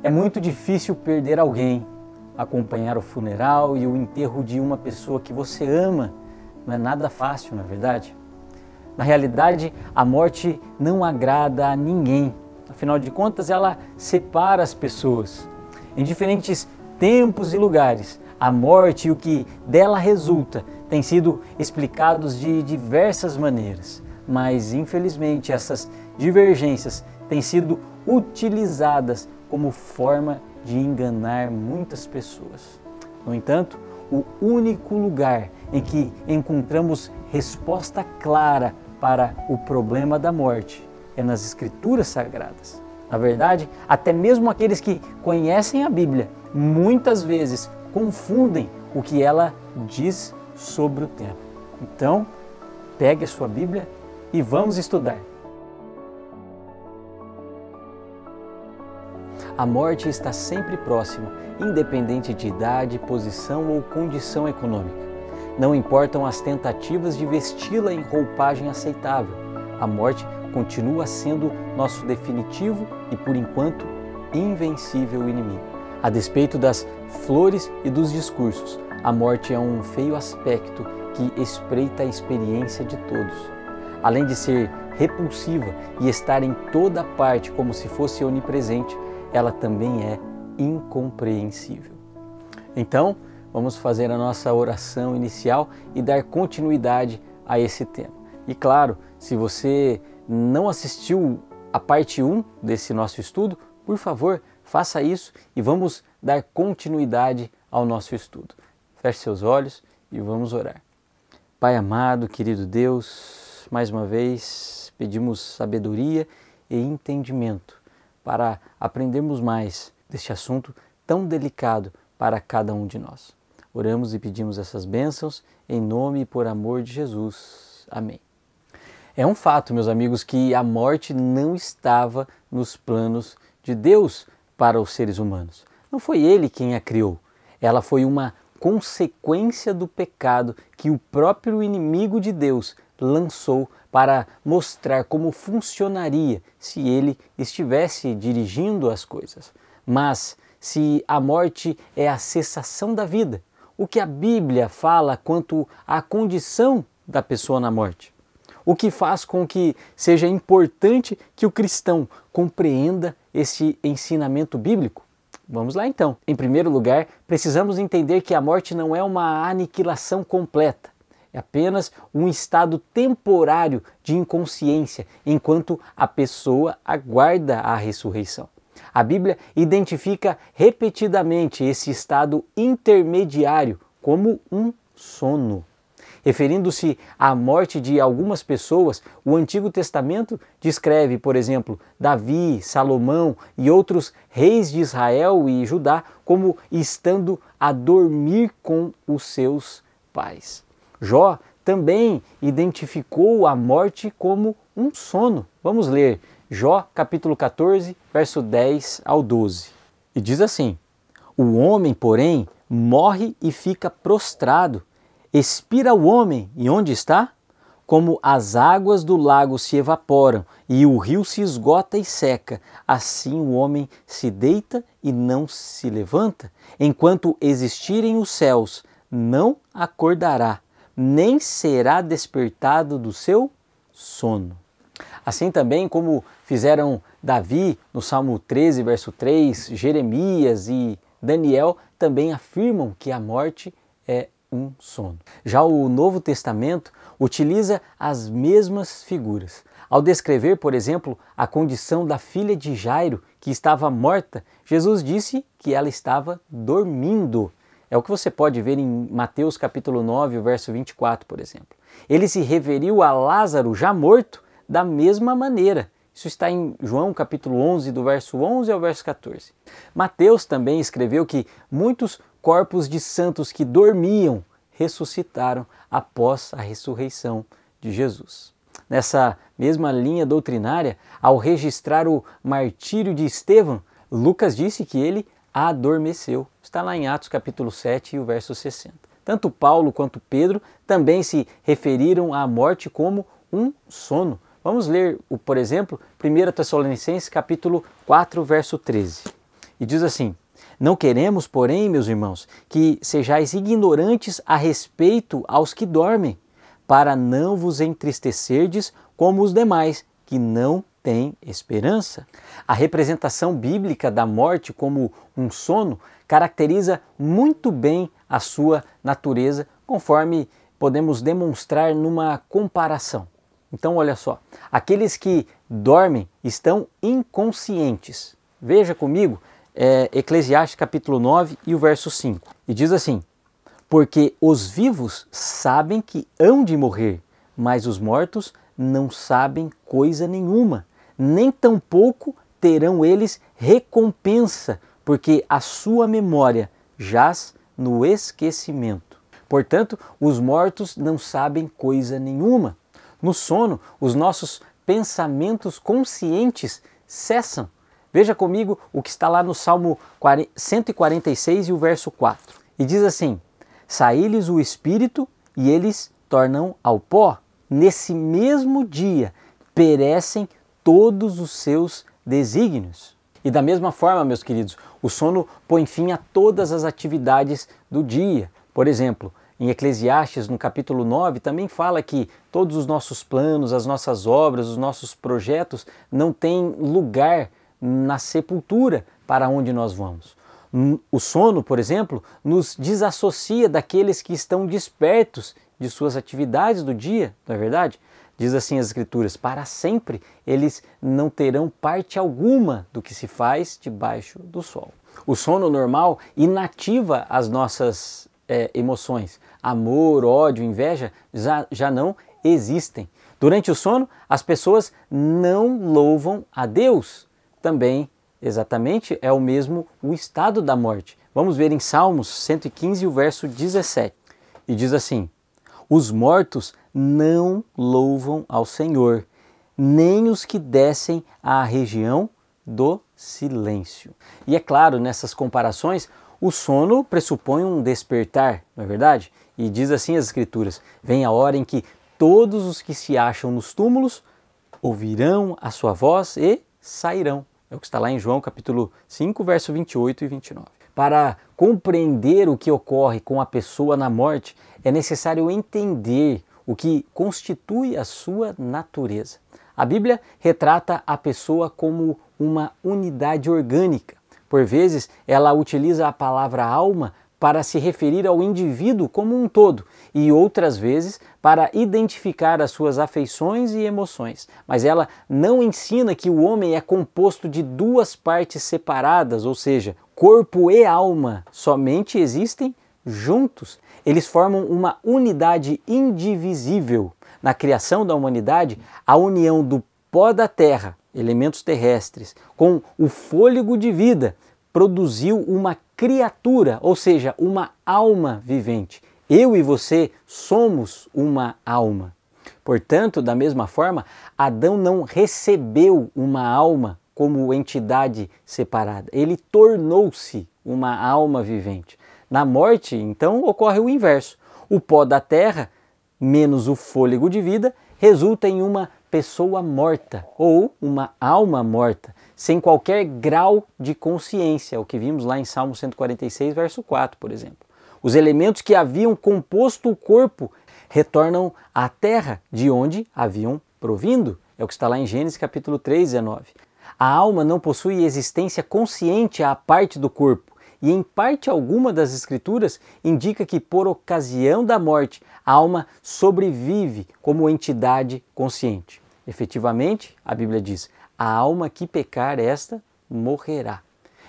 É muito difícil perder alguém, acompanhar o funeral e o enterro de uma pessoa que você ama. Não é nada fácil, na verdade. Na realidade, a morte não agrada a ninguém. Afinal de contas, ela separa as pessoas. Em diferentes tempos e lugares, a morte e o que dela resulta têm sido explicados de diversas maneiras. Mas, infelizmente, essas divergências têm sido utilizadas como forma de enganar muitas pessoas. No entanto, o único lugar em que encontramos resposta clara para o problema da morte é nas Escrituras Sagradas. Na verdade, até mesmo aqueles que conhecem a Bíblia muitas vezes confundem o que ela diz sobre o tema. Então, pegue a sua Bíblia e vamos estudar. A morte está sempre próxima, independente de idade, posição ou condição econômica. Não importam as tentativas de vesti-la em roupagem aceitável. A morte continua sendo nosso definitivo e, por enquanto, invencível inimigo. A despeito das flores e dos discursos, a morte é um feio aspecto que espreita a experiência de todos. Além de ser repulsiva e estar em toda parte como se fosse onipresente, ela também é incompreensível. Então, vamos fazer a nossa oração inicial e dar continuidade a esse tema. E claro, se você não assistiu a parte 1 desse nosso estudo, por favor, faça isso e vamos dar continuidade ao nosso estudo. Feche seus olhos e vamos orar. Pai amado, querido Deus, mais uma vez pedimos sabedoria e entendimento para aprendermos mais deste assunto tão delicado para cada um de nós. Oramos e pedimos essas bênçãos em nome e por amor de Jesus. Amém. É um fato, meus amigos, que a morte não estava nos planos de Deus para os seres humanos. Não foi Ele quem a criou. Ela foi uma consequência do pecado que o próprio inimigo de Deus lançou para mostrar como funcionaria se ele estivesse dirigindo as coisas. Mas se a morte é a cessação da vida, o que a Bíblia fala quanto à condição da pessoa na morte? O que faz com que seja importante que o cristão compreenda esse ensinamento bíblico? Vamos lá então. Em primeiro lugar, precisamos entender que a morte não é uma aniquilação completa. É apenas um estado temporário de inconsciência, enquanto a pessoa aguarda a ressurreição. A Bíblia identifica repetidamente esse estado intermediário como um sono. Referindo-se à morte de algumas pessoas, o Antigo Testamento descreve, por exemplo, Davi, Salomão e outros reis de Israel e Judá como estando a dormir com os seus pais. Jó também identificou a morte como um sono. Vamos ler Jó capítulo 14, verso 10 ao 12. E diz assim: O homem, porém, morre e fica prostrado. Expira o homem, e onde está? Como as águas do lago se evaporam e o rio se esgota e seca, assim o homem se deita e não se levanta. Enquanto existirem os céus, não acordará, nem será despertado do seu sono. Assim também como fizeram Davi no Salmo 13, verso 3, Jeremias e Daniel também afirmam que a morte é um sono. Já o Novo Testamento utiliza as mesmas figuras. Ao descrever, por exemplo, a condição da filha de Jairo, que estava morta, Jesus disse que ela estava dormindo. É o que você pode ver em Mateus capítulo 9, verso 24, por exemplo. Ele se referiu a Lázaro já morto da mesma maneira. Isso está em João capítulo 11, do verso 11 ao verso 14. Mateus também escreveu que muitos corpos de santos que dormiam ressuscitaram após a ressurreição de Jesus. Nessa mesma linha doutrinária, ao registrar o martírio de Estevão, Lucas disse que ele adormeceu. Está lá em Atos capítulo 7 e o verso 60. Tanto Paulo quanto Pedro também se referiram à morte como um sono. Vamos ler, por exemplo, 1 Tessalonicenses capítulo 4, verso 13. E diz assim: não queremos, porém, meus irmãos, que sejais ignorantes a respeito aos que dormem, para não vos entristecerdes como os demais, que não têm esperança. A representação bíblica da morte como um sono caracteriza muito bem a sua natureza, conforme podemos demonstrar numa comparação. Então, olha só, aqueles que dormem estão inconscientes. Veja comigo, Eclesiastes capítulo 9 e o verso 5. E diz assim: porque os vivos sabem que hão de morrer, mas os mortos não sabem coisa nenhuma, nem tampouco terão eles recompensa, porque a sua memória jaz no esquecimento. Portanto, os mortos não sabem coisa nenhuma. No sono, os nossos pensamentos conscientes cessam. Veja comigo o que está lá no Salmo 146 e o verso 4. E diz assim: sai-lhes o espírito e eles tornam ao pó. Nesse mesmo dia perecem todos os seus desígnios. E da mesma forma, meus queridos, o sono põe fim a todas as atividades do dia. Por exemplo, em Eclesiastes, no capítulo 9, também fala que todos os nossos planos, as nossas obras, os nossos projetos não têm lugar na sepultura para onde nós vamos. O sono, por exemplo, nos desassocia daqueles que estão despertos de suas atividades do dia, não é verdade? Diz assim as Escrituras: para sempre eles não terão parte alguma do que se faz debaixo do sol. O sono normal inativa as nossas emoções. Amor, ódio, inveja já não existem. Durante o sono, as pessoas não louvam a Deus. Também, exatamente, é o mesmo o estado da morte. Vamos ver em Salmos 115, o verso 17. E diz assim: os mortos não louvam ao Senhor, nem os que descem à região do silêncio. E é claro, nessas comparações, o sono pressupõe um despertar, não é verdade? E diz assim as Escrituras: vem a hora em que todos os que se acham nos túmulos ouvirão a sua voz e sairão. É o que está lá em João capítulo 5, verso 28 e 29. Para compreender o que ocorre com a pessoa na morte, é necessário entender o que constitui a sua natureza. A Bíblia retrata a pessoa como uma unidade orgânica. Por vezes, ela utiliza a palavra alma para se referir ao indivíduo como um todo e outras vezes para identificar as suas afeições e emoções. Mas ela não ensina que o homem é composto de duas partes separadas, ou seja, corpo e alma somente existem juntos. Eles formam uma unidade indivisível. Na criação da humanidade, a união do pó da terra, elementos terrestres, com o fôlego de vida, produziu uma criatura, ou seja, uma alma vivente. Eu e você somos uma alma. Portanto, da mesma forma, Adão não recebeu uma alma como entidade separada. Ele tornou-se uma alma vivente. Na morte, então, ocorre o inverso. O pó da terra, menos o fôlego de vida, resulta em uma pessoa morta ou uma alma morta, sem qualquer grau de consciência, o que vimos lá em Salmo 146, verso 4, por exemplo. Os elementos que haviam composto o corpo retornam à terra, de onde haviam provindo. É o que está lá em Gênesis capítulo 3, 19. A alma não possui existência consciente à parte do corpo, e em parte alguma das Escrituras indica que por ocasião da morte a alma sobrevive como entidade consciente. Efetivamente, a Bíblia diz: a alma que pecar, esta morrerá.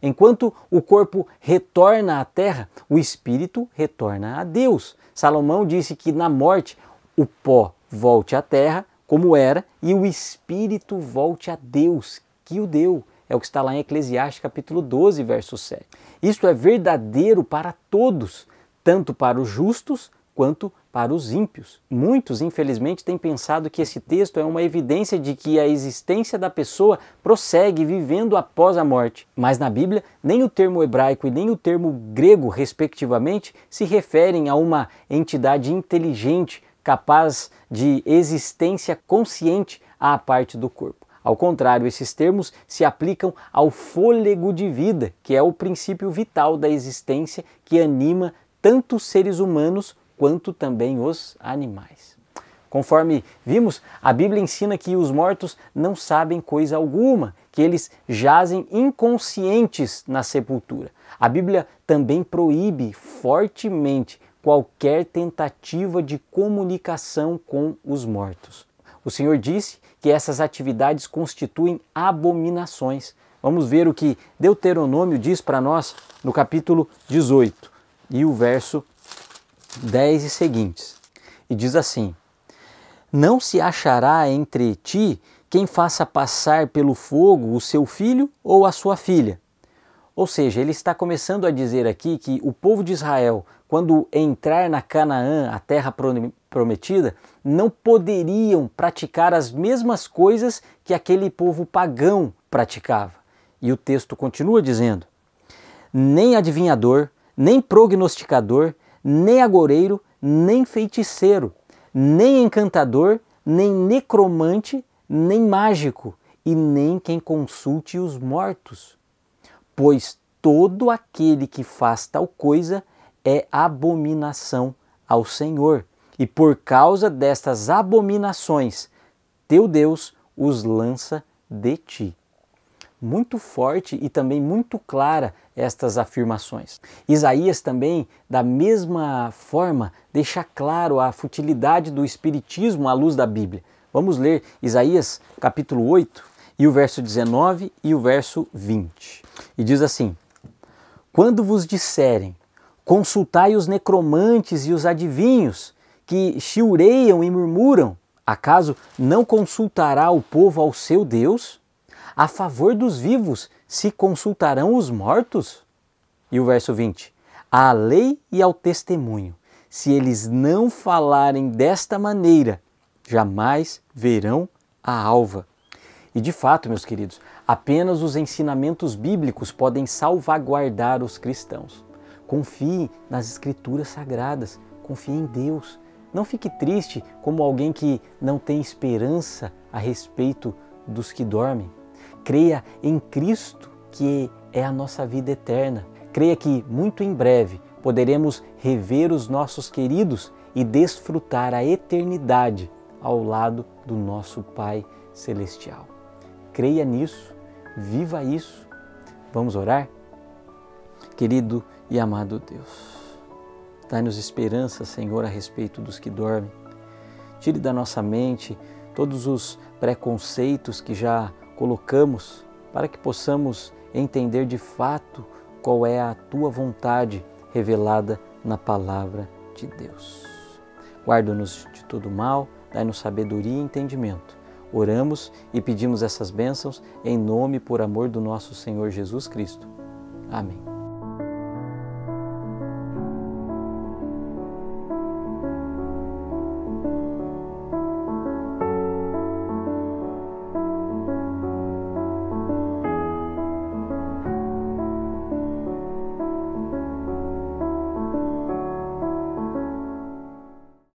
Enquanto o corpo retorna à terra, o espírito retorna a Deus. Salomão disse que na morte o pó volte à terra como era e o espírito volte a Deus, que o deu. É o que está lá em Eclesiastes capítulo 12, verso 7. Isto é verdadeiro para todos, tanto para os justos quanto para os ímpios. Muitos, infelizmente, têm pensado que esse texto é uma evidência de que a existência da pessoa prossegue vivendo após a morte. Mas na Bíblia, nem o termo hebraico e nem o termo grego, respectivamente, se referem a uma entidade inteligente capaz de existência consciente à parte do corpo. Ao contrário, esses termos se aplicam ao fôlego de vida, que é o princípio vital da existência que anima tanto os seres humanos quanto também os animais. Conforme vimos, a Bíblia ensina que os mortos não sabem coisa alguma, que eles jazem inconscientes na sepultura. A Bíblia também proíbe fortemente qualquer tentativa de comunicação com os mortos. O Senhor disse que essas atividades constituem abominações. Vamos ver o que Deuteronômio diz para nós no capítulo 18 e o verso 10 e seguintes. E diz assim: não se achará entre ti quem faça passar pelo fogo o seu filho ou a sua filha. Ou seja, ele está começando a dizer aqui que o povo de Israel, quando entrar na Canaã, a terra prometida, não poderiam praticar as mesmas coisas que aquele povo pagão praticava. E o texto continua dizendo: nem adivinhador, nem prognosticador, nem agoureiro, nem feiticeiro, nem encantador, nem necromante, nem mágico, e nem quem consulte os mortos. Pois todo aquele que faz tal coisa é abominação ao Senhor. E por causa destas abominações, teu Deus os lança de ti. Muito forte e também muito clara estas afirmações. Isaías também, da mesma forma, deixa claro a futilidade do espiritismo à luz da Bíblia. Vamos ler Isaías capítulo 8 e o verso 19 e o verso 20. E diz assim: quando vos disserem, consultai os necromantes e os adivinhos, que chiureiam e murmuram, acaso não consultará o povo ao seu Deus? A favor dos vivos se consultarão os mortos? E o verso 20: à lei e ao testemunho, se eles não falarem desta maneira, jamais verão a alva. E de fato, meus queridos, apenas os ensinamentos bíblicos podem salvaguardar os cristãos. Confie nas Escrituras Sagradas, confie em Deus. Não fique triste como alguém que não tem esperança a respeito dos que dormem. Creia em Cristo, que é a nossa vida eterna. Creia que muito em breve poderemos rever os nossos queridos e desfrutar a eternidade ao lado do nosso Pai Celestial. Creia nisso, viva isso. Vamos orar? Querido e amado Deus, dai-nos esperança, Senhor, a respeito dos que dormem. Tire da nossa mente todos os preconceitos que já colocamos para que possamos entender de fato qual é a Tua vontade revelada na Palavra de Deus. Guarda-nos de todo mal, dai-nos sabedoria e entendimento. Oramos e pedimos essas bênçãos em nome e por amor do nosso Senhor Jesus Cristo. Amém.